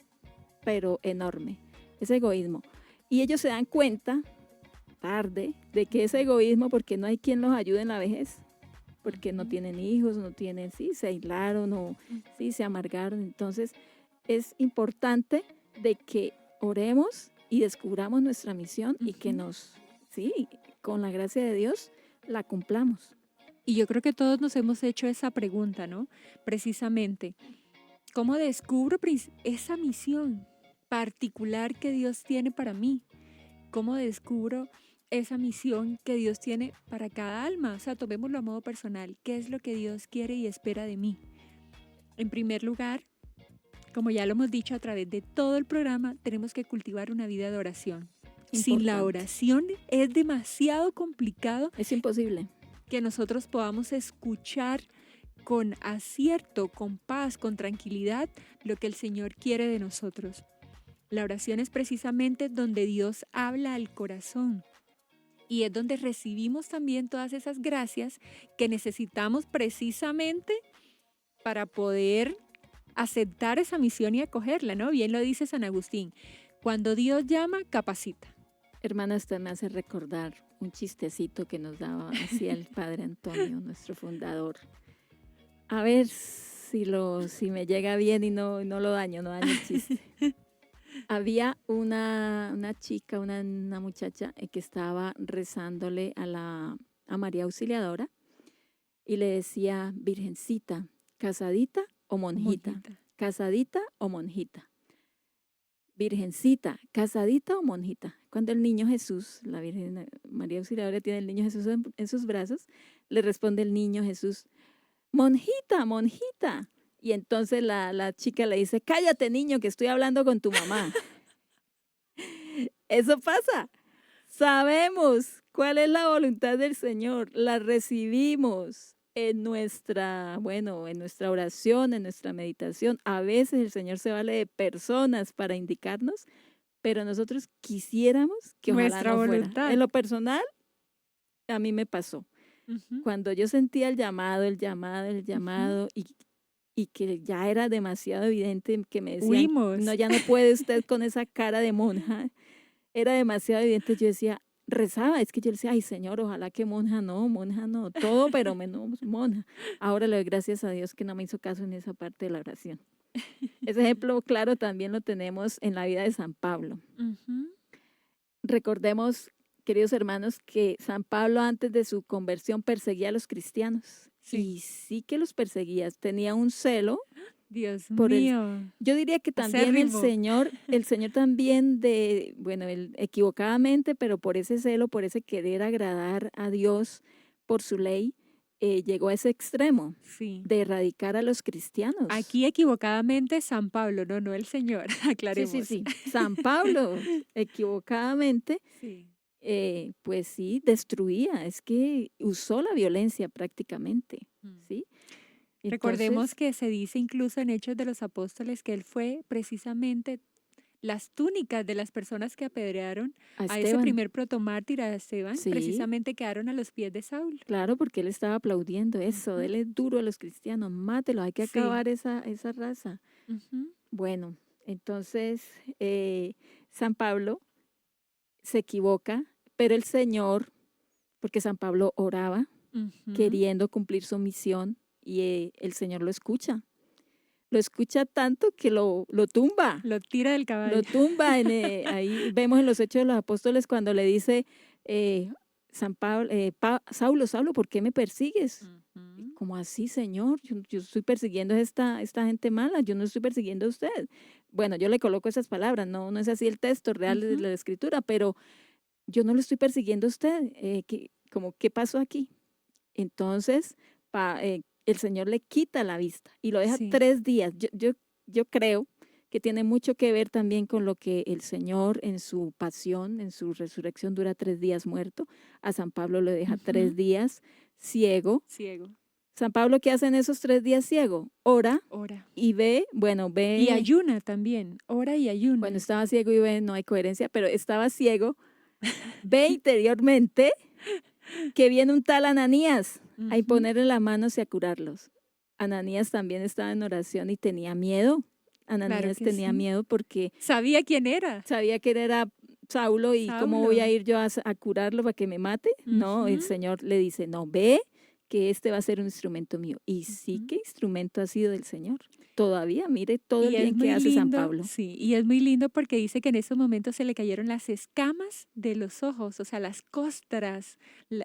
pero enorme. Es egoísmo. Y ellos se dan cuenta, tarde, de que es egoísmo porque no hay quien los ayude en la vejez. Porque no tienen hijos, no tienen, se aislaron o se amargaron. Entonces, es importante de que oremos y descubramos nuestra misión y que con la gracia de Dios, la cumplamos. Y yo creo que todos nos hemos hecho esa pregunta, ¿no? Precisamente, ¿cómo descubro esa misión particular que Dios tiene para mí? ¿Cómo descubro esa misión que Dios tiene para cada alma? O sea, tomémoslo a modo personal. ¿Qué es lo que Dios quiere y espera de mí? En primer lugar, como ya lo hemos dicho a través de todo el programa, tenemos que cultivar una vida de oración. Sin la oración es demasiado complicado. Es imposible. Que nosotros podamos escuchar con acierto, con paz, con tranquilidad, lo que el Señor quiere de nosotros. La oración es precisamente donde Dios habla al corazón. Y es donde recibimos también todas esas gracias que necesitamos precisamente para poder aceptar esa misión y acogerla, ¿no? Bien lo dice San Agustín. Cuando Dios llama, capacita. Hermana, usted me hace recordar un chistecito que nos daba así el padre Antonio, nuestro fundador. A ver si me llega bien y no lo daño, no daño el chiste. Había una chica, una muchacha que estaba rezándole a María Auxiliadora y le decía, Virgencita, ¿casadita o monjita? ¿Casadita o monjita? Virgencita, ¿casadita o monjita? Cuando el niño Jesús, la Virgen María Auxiliadora tiene el niño Jesús en sus brazos, le responde el niño Jesús, monjita, monjita. Y entonces la chica le dice, cállate niño, que estoy hablando con tu mamá. Eso pasa. Sabemos cuál es la voluntad del Señor, la recibimos en nuestra oración, en nuestra meditación. A veces el Señor se vale de personas para indicarnos, pero nosotros quisiéramos que ojalá nuestra no voluntad. Fuera. En lo personal, a mí me pasó. Cuando yo sentía el llamado y que ya era demasiado evidente que me decían, no, ya no puede usted con esa cara de monja. Era demasiado evidente, yo decía, rezaba, es que yo decía, ay Señor, ojalá que monja no, todo pero menos monja. Ahora le doy gracias a Dios que no me hizo caso en esa parte de la oración. Ese ejemplo claro también lo tenemos en la vida de San Pablo. Recordemos, queridos hermanos, que San Pablo antes de su conversión perseguía a los cristianos. Sí. Y sí que los perseguía, tenía un celo Dios por mío. yo diría que también Acérrimo. el Señor también bueno, él equivocadamente, pero por ese celo, por ese querer agradar a Dios por su ley, llegó a ese extremo Sí. de erradicar a los cristianos. Aquí equivocadamente San Pablo, no el Señor, Sí, aclaremos. sí. San Pablo, equivocadamente, Sí. pues sí, destruía, es que usó la violencia prácticamente, ¿sí? Recordemos Entonces, que se dice incluso en Hechos de los Apóstoles que él fue precisamente las túnicas de las personas que apedrearon a a ese Esteban, primer protomártir, a Esteban, sí, precisamente quedaron a los pies de Saulo. claro, porque él estaba aplaudiendo eso, Ujú. dele duro a los cristianos, mátelos, hay que Sí. acabar esa raza. Ujú, Bueno, entonces San Pablo se equivoca, pero el Señor, porque San Pablo oraba ujú. queriendo cumplir su misión y el Señor lo escucha. Lo escucha tanto que lo tumba. Lo tira del Lo caballo. tumba. Ahí vemos en los Hechos de los Apóstoles cuando le dice San Pablo, Saulo, Saulo, ¿por qué me persigues? Ujú. ¿Cómo así, Señor? Yo estoy persiguiendo a esta gente mala, yo no estoy persiguiendo a usted. Bueno, yo le coloco esas palabras, no es así el texto real de Ujú. la Escritura, pero yo no lo estoy persiguiendo a usted. ¿Qué pasó aquí? Entonces, el Señor le quita la vista y lo deja Sí. 3 días. Yo creo que tiene mucho que ver también con lo que el Señor en su pasión, en su resurrección, dura 3 días muerto. A San Pablo lo deja 3 Ujú. días ciego. Ciego. San Pablo, ¿qué hace en esos 3 días ciego? Ora Ora. y ve, Y ayuna también. Ora y ayuna. bueno, estaba ciego y ve, no hay coherencia, pero estaba ciego, ve interiormente que viene un tal Ananías a Ujú. imponerle las manos y a curarlos. Ananías también estaba en oración y tenía miedo. Ananías que tenía sí. miedo porque Sabía quién era. sabía que él era Saulo y cómo voy a Saulo. ir yo a curarlo para que me mate. No, el Ujú. Señor le dice, no, ve que este va a ser un instrumento mío. Y sí, Ujú. ¿qué instrumento ha sido del Señor? Todavía, mire todo el Y es bien que muy hace San lindo, Pablo. sí, y es muy lindo porque dice que en esos momentos se le cayeron las escamas de los ojos, o sea, las costras,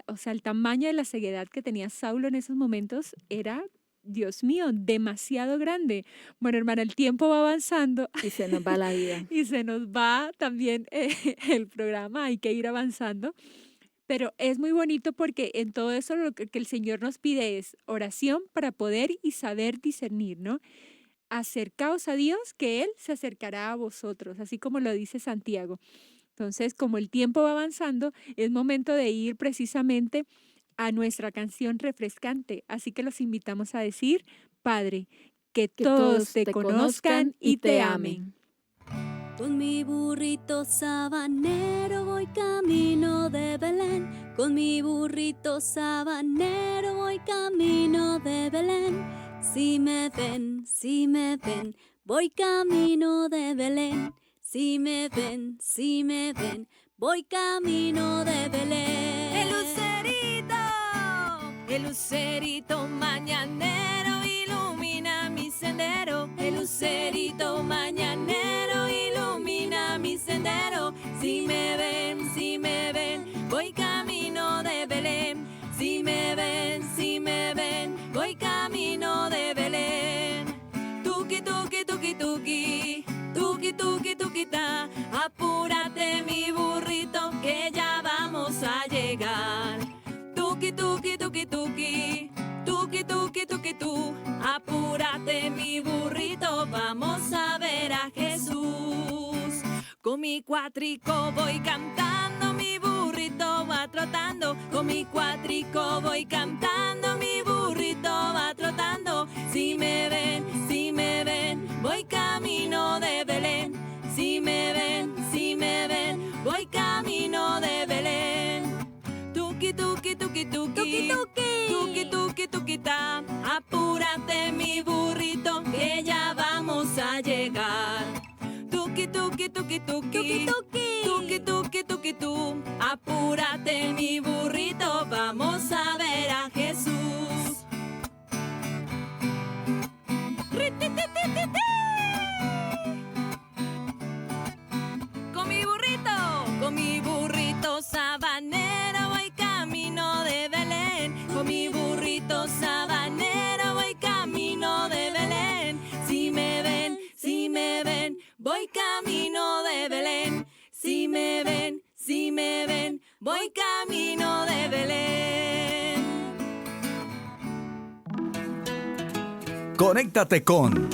o sea, el tamaño de la ceguedad que tenía Saulo en esos momentos era, Dios mío, demasiado grande. Bueno, hermana, el tiempo va avanzando Y se nos va la vida. y se nos va también el programa, hay que ir avanzando. Pero es muy bonito porque en todo eso lo que el Señor nos pide es oración para poder y saber discernir, ¿no? Acercaos a Dios, que Él se acercará a vosotros, así como lo dice Santiago. Entonces, como el tiempo va avanzando, es momento de ir precisamente a nuestra canción refrescante. Así que los invitamos a decir, Padre, que Que todos todos te te conozcan y te amen. amen. Con mi burrito sabanero voy camino de Belén. Con mi burrito sabanero voy camino de Belén. Si me ven, voy camino de Belén. Si me ven, voy camino de Belén. El lucerito mañanero ilumina mi sendero. El lucerito mañanero ilumina mi sendero. Si me ven, voy camino de Belén. Si me ven, voy camino de Belén. Tuki, tuki, tuki, tuki, tuki, tuki, tuki, ta. Apúrate mi burrito que ya vamos a llegar. Tuki, tuki, tuki, tuki, tuki, tuki, tuki, tu. Apúrate mi burrito, vamos a ver a Jesús. Con mi cuatrico voy cantando, mi burrito va trotando. Con mi cuatrico voy cantando, mi burrito va trotando. Si me ven, voy camino de Belén. Si me ven, voy camino de Belén. Tuki, tuki, tuki, tuki, tuki, tuki, tuki, ta. Apúrate mi burrito que ya vamos a llegar. Tuki, tuki, tuki, tuki, tuki, tuki, tuki, tu. Apúrate mi burrito, vamos a ver a Jesús. Con mi burrito sabanero voy camino de Belén. Con mi burrito sabanero voy camino de Belén. Si voy camino de Belén. Si me ven, voy camino de Belén. Conéctate con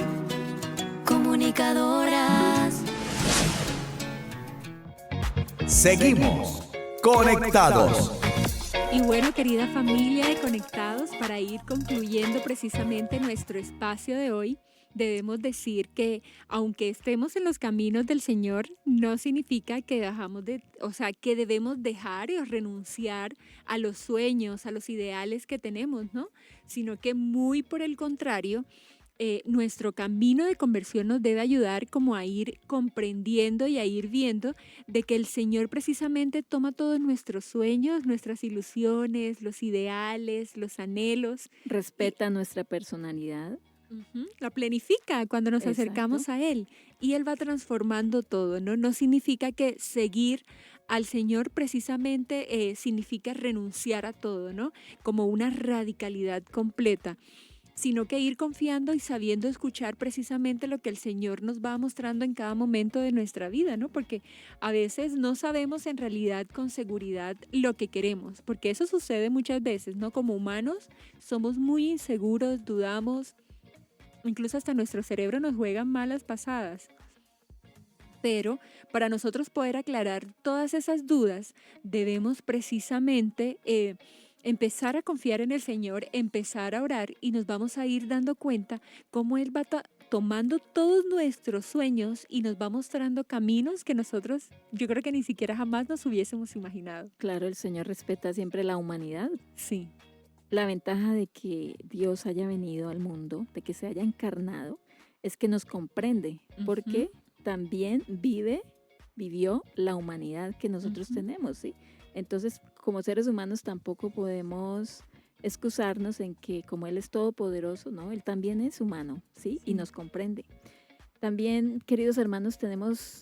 Comunicadoras. Seguimos conectados. Y bueno, querida familia de Conectados, para ir concluyendo precisamente nuestro espacio de hoy, debemos decir que aunque estemos en los caminos del Señor, no significa que que debemos dejar o renunciar a los sueños, a los ideales que tenemos, ¿no? Sino que muy por el contrario, nuestro camino de conversión nos debe ayudar como a ir comprendiendo y a ir viendo de que el Señor precisamente toma todos nuestros sueños, nuestras ilusiones, los ideales, los anhelos. Respeta nuestra personalidad. La planifica cuando nos Exacto. acercamos a Él y Él va transformando todo, ¿no? No significa que seguir al Señor precisamente significa renunciar a todo, ¿no? Como una radicalidad completa, sino que ir confiando y sabiendo escuchar precisamente lo que el Señor nos va mostrando en cada momento de nuestra vida, ¿no? Porque a veces no sabemos en realidad con seguridad lo que queremos, porque eso sucede muchas veces, ¿no? Como humanos somos muy inseguros, dudamos. Incluso hasta nuestro cerebro nos juega malas pasadas. Pero para nosotros poder aclarar todas esas dudas, debemos precisamente empezar a confiar en el Señor, empezar a orar y nos vamos a ir dando cuenta cómo Él va tomando todos nuestros sueños y nos va mostrando caminos que nosotros, yo creo que ni siquiera jamás nos hubiésemos imaginado. Claro, el Señor respeta siempre la humanidad. Sí. La ventaja de que Dios haya venido al mundo, de que se haya encarnado, es que nos comprende, porque también vivió la humanidad que nosotros tenemos, ¿sí? Entonces, como seres humanos tampoco podemos excusarnos en que como Él es todopoderoso, ¿no? Él también es humano, ¿sí? Y nos comprende. También, queridos hermanos,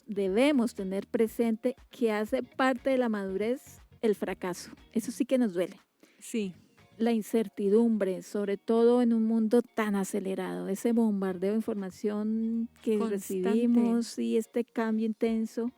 debemos tener presente que hace parte de la madurez el fracaso. Eso sí que nos duele. Sí. La incertidumbre, sobre todo en un mundo tan acelerado, ese bombardeo de información que Constante. recibimos y este cambio intenso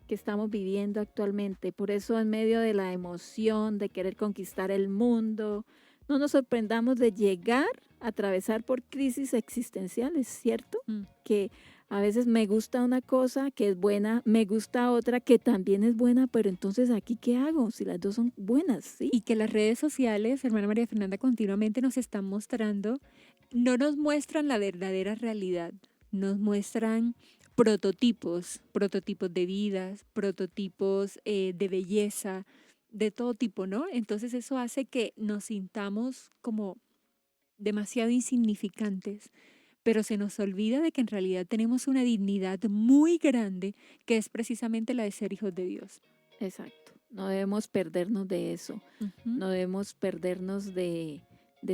que estamos viviendo actualmente. Por eso, en medio de la emoción de querer conquistar el mundo, no nos sorprendamos de llegar a atravesar por crisis existenciales, ¿cierto? Que a veces me gusta una cosa que es buena, me gusta otra que también es buena, pero entonces ¿aquí qué hago? Si las dos son buenas, ¿sí? Y que las redes sociales, hermana María Fernanda, continuamente nos están mostrando, no nos muestran la verdadera realidad, nos muestran prototipos de vidas, prototipos de belleza, de todo tipo, ¿no? Entonces eso hace que nos sintamos como demasiado insignificantes, pero se nos olvida de que en realidad tenemos una dignidad muy grande, que es precisamente la de ser hijos de Dios. Exacto. No debemos perdernos de eso. No debemos perdernos de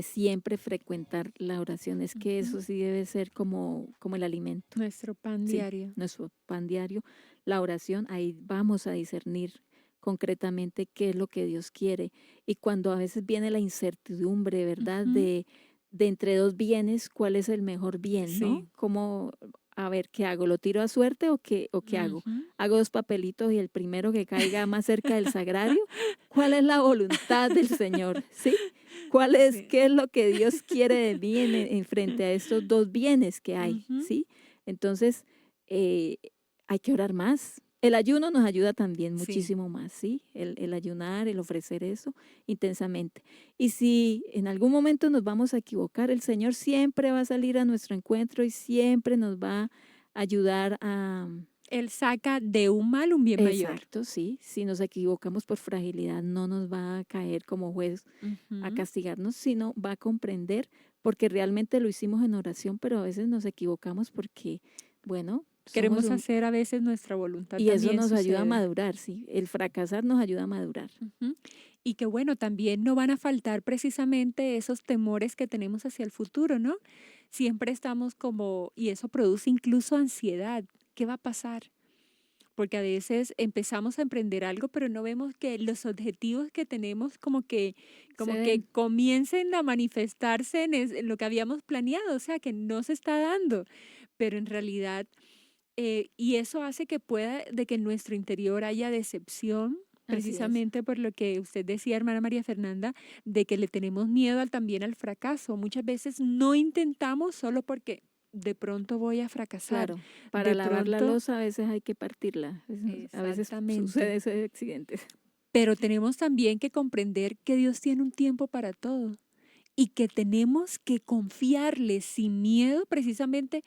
siempre frecuentar la oración. Es que eso sí debe ser como el alimento. Nuestro pan Sí, diario. nuestro pan diario. La oración, ahí vamos a discernir concretamente qué es lo que Dios quiere. Y cuando a veces viene la incertidumbre, ¿verdad? De entre dos bienes, ¿cuál es el mejor bien, no? Sí. Como, a ver, ¿qué hago? ¿Lo tiro a suerte o qué hago? ¿Hago dos papelitos y el primero que caiga más cerca del sagrario? ¿Cuál es la voluntad del Señor? ¿Sí? Sí. ¿Qué es lo que Dios quiere de mí en frente a estos dos bienes que hay? ¿Sí? Entonces, hay que orar más. El ayuno nos ayuda también Sí. muchísimo más, ¿sí? El ayunar, el ofrecer eso intensamente. Y si en algún momento nos vamos a equivocar, el Señor siempre va a salir a nuestro encuentro y siempre nos va a ayudar a... Él saca de un mal un bien mayor. Exacto, sí. Si nos equivocamos por fragilidad, no nos va a caer como juez a castigarnos, sino va a comprender porque realmente lo hicimos en oración, pero a veces nos equivocamos porque, bueno... Queremos somos hacer a veces nuestra voluntad. y eso también nos ayuda a sucede. madurar, sí. El fracasar nos ayuda a madurar. Y que bueno, también no van a faltar precisamente esos temores que tenemos hacia el futuro, ¿no? Siempre estamos como, y eso produce incluso ansiedad. ¿Qué va a pasar? Porque a veces empezamos a emprender algo, pero no vemos que los objetivos que tenemos como que den. comiencen a manifestarse en lo que habíamos planeado, o sea, que no se está dando. Pero en realidad Y eso hace que pueda, de que en nuestro interior haya decepción, Así es. precisamente por lo que usted decía, hermana María Fernanda, de que le tenemos miedo también al fracaso. Muchas veces no intentamos solo porque de pronto voy a fracasar. Claro, para De lavar la pronto, loza a veces hay que partirla. A veces exactamente. sucede ese accidente. Pero tenemos también que comprender que Dios tiene un tiempo para todo y que tenemos que confiarle sin miedo precisamente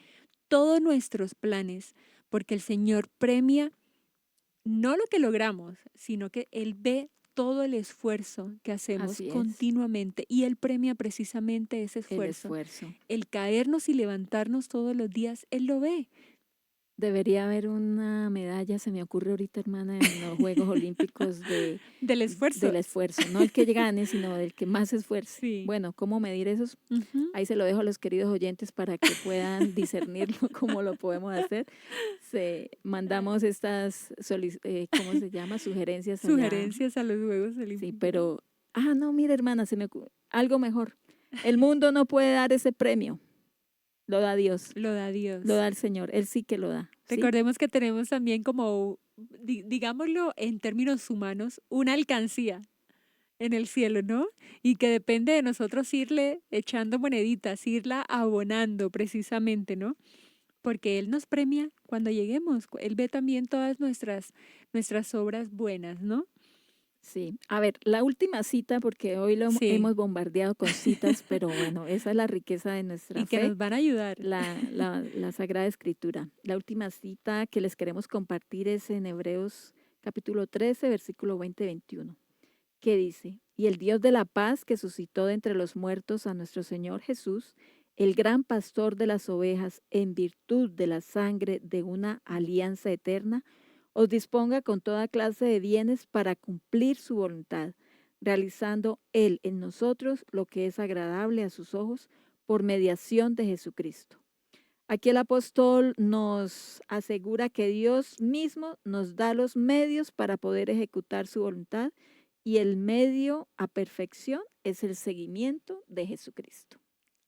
todos nuestros planes, porque el Señor premia no lo que logramos, sino que Él ve todo el esfuerzo que hacemos Así es, continuamente y Él premia precisamente ese el esfuerzo. esfuerzo. El caernos y levantarnos todos los días, Él lo ve. Debería haber una medalla, se me ocurre ahorita, hermana, en los Juegos Olímpicos Del esfuerzo. del esfuerzo. No el que gane, sino del que más se esfuerce. Sí. Bueno, ¿cómo medir eso? Ujú. Ahí se lo dejo a los queridos oyentes para que puedan discernirlo, cómo lo podemos hacer. Mandamos estas, ¿cómo se llama? Sugerencias allá. Sugerencias a los Juegos Sí, Olímpicos. pero, no, mira, hermana, algo mejor. El mundo no puede dar ese premio. Lo da Dios, Lo da Dios. lo da el Señor. Él sí que lo da. ¿sí? Recordemos que tenemos también como, digámoslo en términos humanos, una alcancía en el cielo, ¿no? Y que depende de nosotros irle echando moneditas, irla abonando precisamente, ¿no? Porque Él nos premia cuando lleguemos. Él ve también todas nuestras obras buenas, ¿no? Sí, a ver, la última cita, porque hoy lo Sí. hemos bombardeado con citas, pero bueno, esa es la riqueza de nuestra Y que fe, nos van a ayudar. la Sagrada Escritura. La última cita que les queremos compartir es en Hebreos capítulo 13, versículo 20-21, que dice, y el Dios de la paz que suscitó de entre los muertos a nuestro Señor Jesús, el gran pastor de las ovejas, en virtud de la sangre de una alianza eterna, os disponga con toda clase de bienes para cumplir su voluntad, realizando Él en nosotros lo que es agradable a sus ojos por mediación de Jesucristo. Aquí el apóstol nos asegura que Dios mismo nos da los medios para poder ejecutar su voluntad y el medio a perfección es el seguimiento de Jesucristo.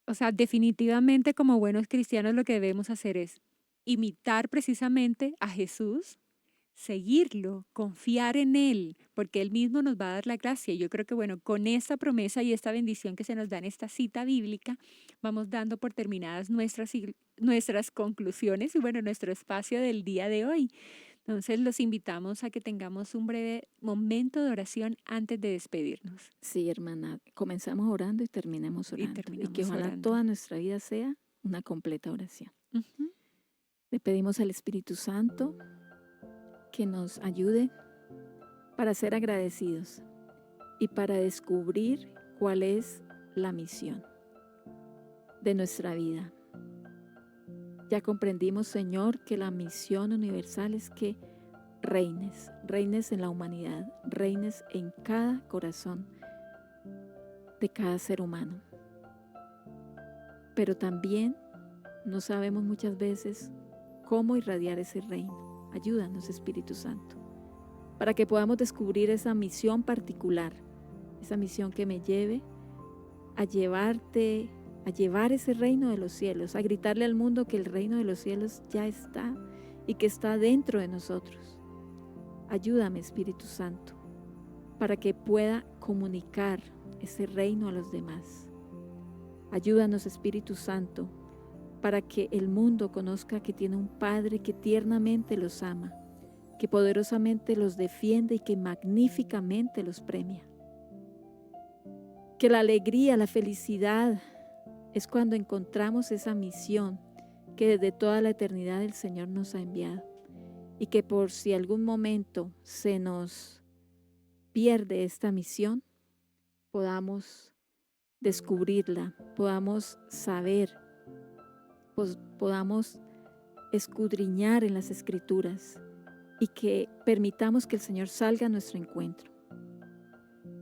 O sea, definitivamente como buenos cristianos lo que debemos hacer es imitar precisamente a Jesús, seguirlo, confiar en Él, porque Él mismo nos va a dar la gracia. Yo creo que, bueno, con esta promesa y esta bendición que se nos da en esta cita bíblica, vamos dando por terminadas nuestras conclusiones y, bueno, nuestro espacio del día de hoy. Entonces, los invitamos a que tengamos un breve momento de oración antes de despedirnos. Sí, hermana, comenzamos orando y terminemos orando. Y terminamos que ojalá orando. toda nuestra vida sea una completa oración. Ujú. Le pedimos al Espíritu Santo que nos ayude para ser agradecidos y para descubrir cuál es la misión de nuestra vida. Ya comprendimos, Señor, que la misión universal es que reines en la humanidad, reines en cada corazón de cada ser humano. Pero también no sabemos muchas veces cómo irradiar ese reino. Ayúdanos, Espíritu Santo, para que podamos descubrir esa misión particular, esa misión que me lleve a llevar ese reino de los cielos, a gritarle al mundo que el reino de los cielos ya está y que está dentro de nosotros. Ayúdame, Espíritu Santo, para que pueda comunicar ese reino a los demás. Ayúdanos, Espíritu Santo, para que el mundo conozca que tiene un Padre que tiernamente los ama, que poderosamente los defiende y que magníficamente los premia. Que la alegría, la felicidad es cuando encontramos esa misión que desde toda la eternidad el Señor nos ha enviado y que por si algún momento se nos pierde esta misión, podamos descubrirla, podamos saber, podamos escudriñar en las Escrituras y que permitamos que el Señor salga a nuestro encuentro.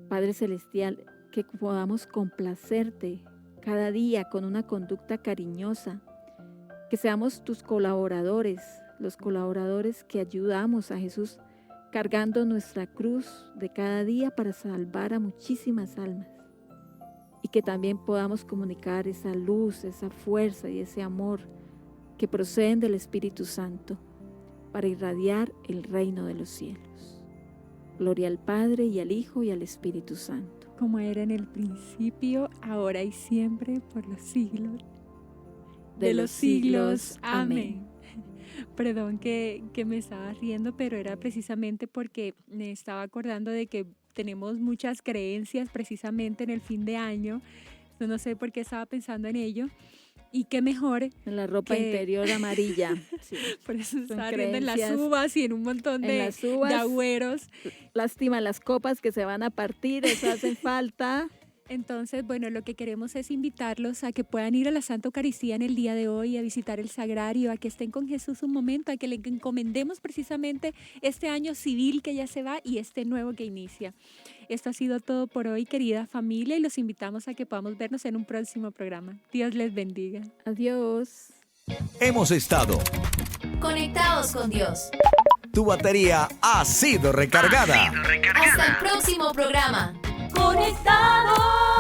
Padre Celestial, que podamos complacerte cada día con una conducta cariñosa, que seamos tus colaboradores, los colaboradores que ayudamos a Jesús cargando nuestra cruz de cada día para salvar a muchísimas almas. Y que también podamos comunicar esa luz, esa fuerza y ese amor que proceden del Espíritu Santo para irradiar el reino de los cielos. Gloria al Padre y al Hijo y al Espíritu Santo. Como era en el principio, ahora y siempre, por los siglos de los siglos. Amén. Perdón que me estaba riendo, pero era precisamente porque me estaba acordando de que tenemos muchas creencias precisamente en el fin de año. No sé por qué estaba pensando en ello. Y qué mejor en la ropa interior amarilla. Sí. Por eso estaba riendo en las uvas y en un montón de agüeros. Lástima las copas que se van a partir, eso hacen falta. Entonces, bueno, lo que queremos es invitarlos a que puedan ir a la Santa Eucaristía en el día de hoy, a visitar el Sagrario, a que estén con Jesús un momento, a que le encomendemos precisamente este año civil que ya se va y este nuevo que inicia. Esto ha sido todo por hoy, querida familia, y los invitamos a que podamos vernos en un próximo programa. Dios les bendiga. Adiós. Hemos estado Conectados con Dios. Tu batería ha sido recargada. Hasta el próximo programa. Conectados.